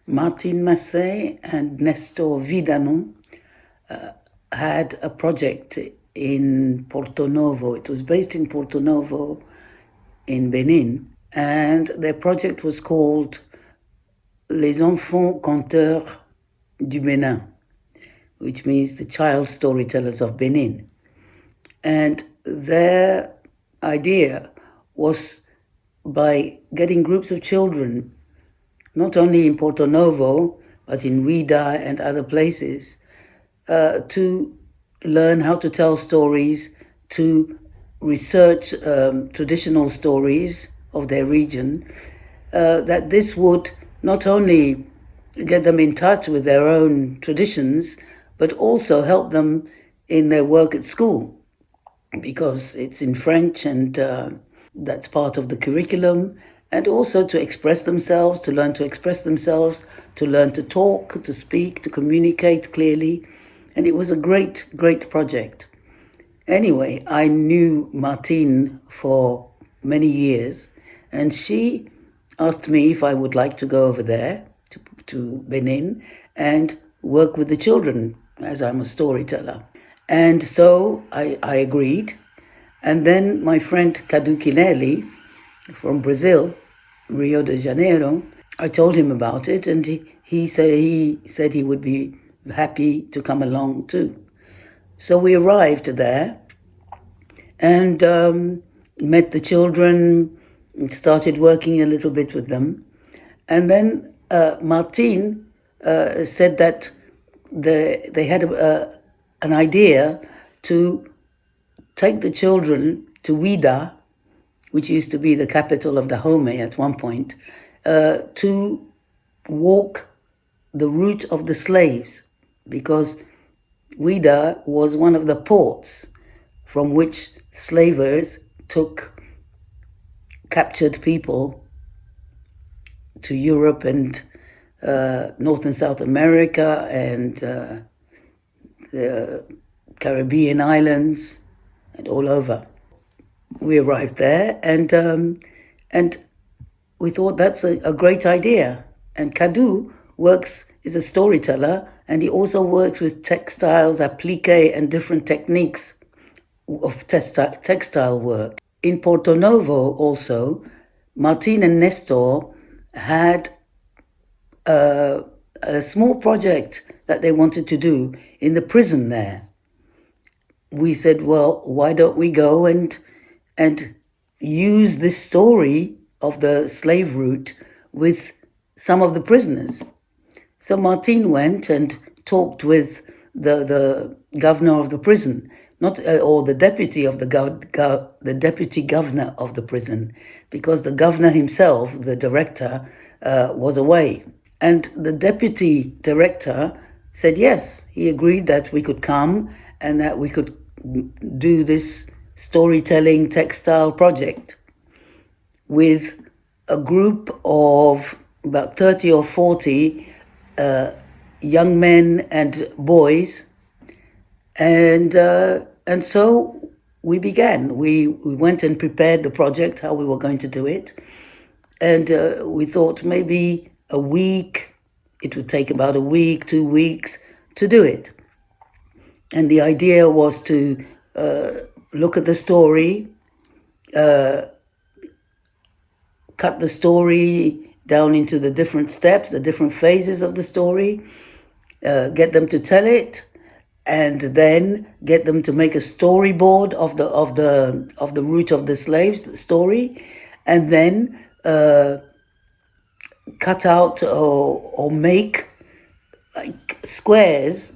Martin Massey and Nestor Vidanon had a project in Porto Novo. It was based in Porto Novo in Benin, and their project was called Les Enfants Conteurs du Benin, which means the child storytellers of Benin. And their idea was, by getting groups of children, not only in Porto Novo, but in Ouida and other places, to learn how to tell stories, to research traditional stories of their region, that this would not only get them in touch with their own traditions, but also help them in their work at school, because it's in French and that's part of the curriculum, and also to express themselves, to learn to express themselves, to learn to talk, to speak, to communicate clearly. And it was a great, great project. Anyway, I knew Martine for many years, and she asked me if I would like to go over there to Benin and work with the children, as I'm a storyteller. And so I agreed. And then my friend Cadu Cinelli from Brazil, Rio de Janeiro, I told him about it, and he said he would be happy to come along too. So we arrived there and met the children, started working a little bit with them. And then Martine said that they had an idea to take the children to Ouida, which used to be the capital of Dahomey at one point, to walk the route of the slaves, because Ouida was one of the ports from which slavers took captured people to Europe and North and South America and the Caribbean islands and all over. We arrived there and we thought that's a great idea. And Cadu is a storyteller, and he also works with textiles, applique, and different techniques of textile work. In Porto Novo also, Martine and Nestor had a small project that they wanted to do in the prison there. We said, well, why don't we go and use this story of the slave route with some of the prisoners. So Martine went and talked with the governor of the prison, or the deputy of the deputy governor of the prison, because the governor himself, the director, was away. And the deputy director said yes. He agreed that we could come and that we could do this storytelling textile project with a group of about 30 or 40 young men and boys, and so we began. We went and prepared the project, how we were going to do it, and we thought maybe a week. It would take about a week, 2 weeks to do it, and the idea was to look at the story, cut the story down into the different steps, the different phases of the story, get them to tell it, and then get them to make a storyboard of the route of the slaves story, and then cut out or make like squares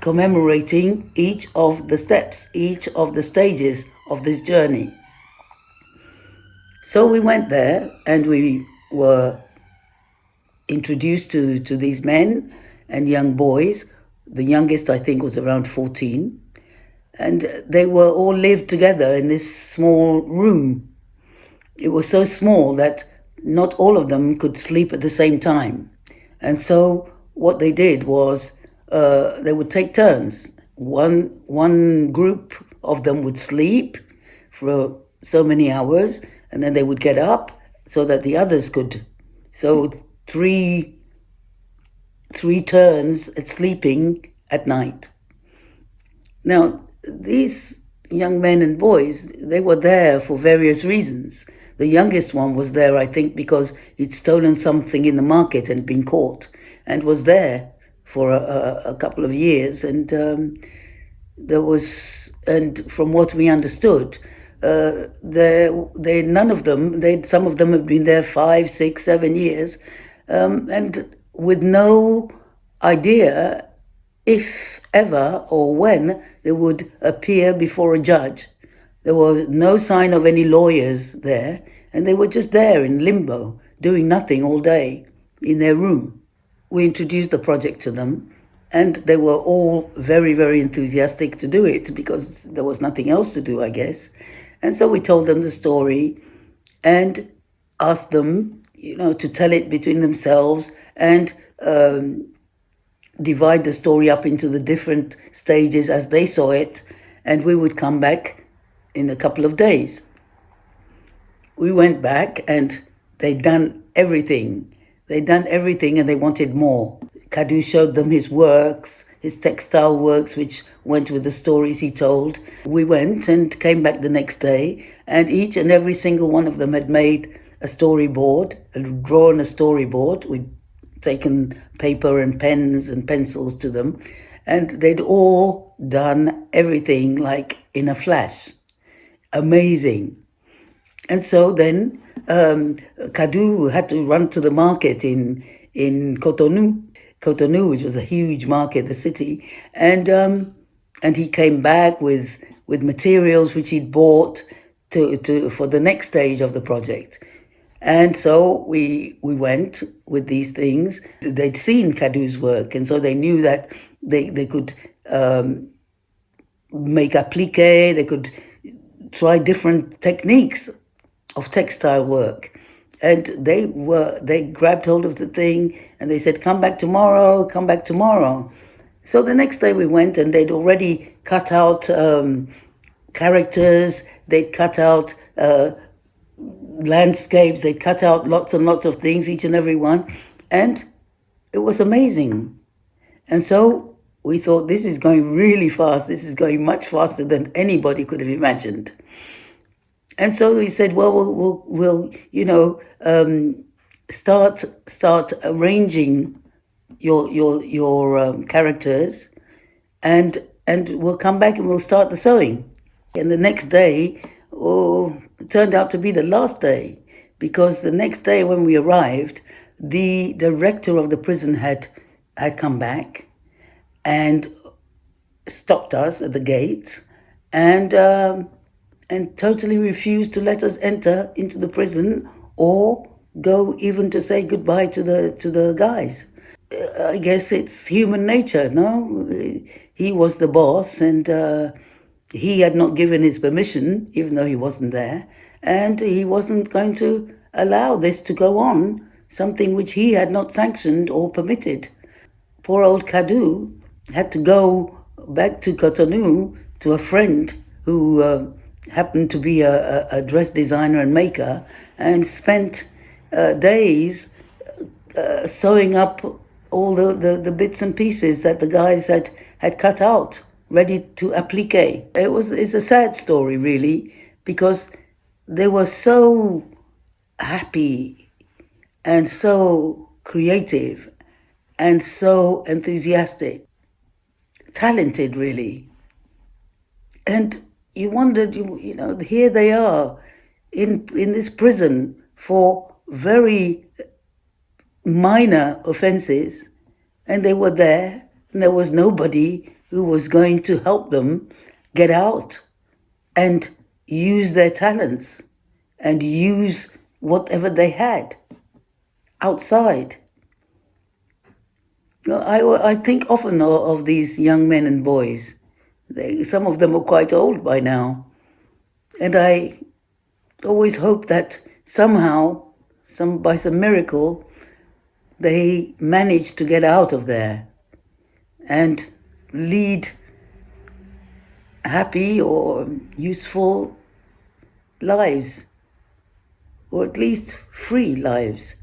commemorating each of the steps, each of the stages of this journey. So we went there and we were introduced to these men and young boys. The youngest, I think, was around 14. And they were all lived together in this small room. It was so small that not all of them could sleep at the same time. And so what they did was they would take turns. One group of them would sleep for so many hours, and then they would get up so that the others could. So three turns at sleeping at night. Now, these young men and boys, they were there for various reasons. The youngest one was there, I think, because he'd stolen something in the market and been caught, and was there for a couple of years. And from what we understood, none of them, some of them have been there 5, 6, 7 years, and with no idea if ever or when they would appear before a judge. There was no sign of any lawyers there, and they were just there in limbo, doing nothing all day in their room. We introduced the project to them, and they were all very, very enthusiastic to do it because there was nothing else to do, I guess. And so we told them the story and asked them, to tell it between themselves and divide the story up into the different stages as they saw it, and we would come back in a couple of days. We went back and they'd done everything. And they wanted more. Cadu showed them his works, his textile works, which went with the stories he told. We went and came back the next day, and each and every single one of them had made a storyboard, had drawn a storyboard. We'd taken paper and pens and pencils to them, and they'd all done everything like in a flash. Amazing. And so then Cadu had to run to the market in Cotonou, which was a huge market, the city, and he came back with materials which he'd bought for the next stage of the project. And so we went with these things. They'd seen Cadu's work, and so they knew that they could make applique, they could try different techniques of textile work. And they grabbed hold of the thing and they said, come back tomorrow. So the next day we went, and they'd already cut out characters, they'd cut out landscapes, they cut out lots and lots of things, each and every one, and it was amazing. And so we thought, this is going really fast, this is going much faster than anybody could have imagined. And so we said, well, we'll start arranging your characters, and we'll come back and we'll start the sewing. And the next day, it turned out to be the last day, because the next day when we arrived, the director of the prison had come back and stopped us at the gates and totally refused to let us enter into the prison or go even to say goodbye to the guys. I guess it's human nature, no? He was the boss, and he had not given his permission, even though he wasn't there, and he wasn't going to allow this to go on, something which he had not sanctioned or permitted. Poor old Cadu had to go back to Cotonou to a friend who happened to be a dress designer and maker, and spent days sewing up all the bits and pieces that the guys had cut out, ready to applique. It's a sad story, really, because they were so happy and so creative and so enthusiastic, talented, really. And you wondered, here they are in this prison for very minor offenses, and they were there, and there was nobody who was going to help them get out and use their talents and use whatever they had outside. I think often of these young men and boys. Some of them are quite old by now. And I always hope that somehow, by some miracle, they manage to get out of there and lead happy or useful lives, or at least free lives.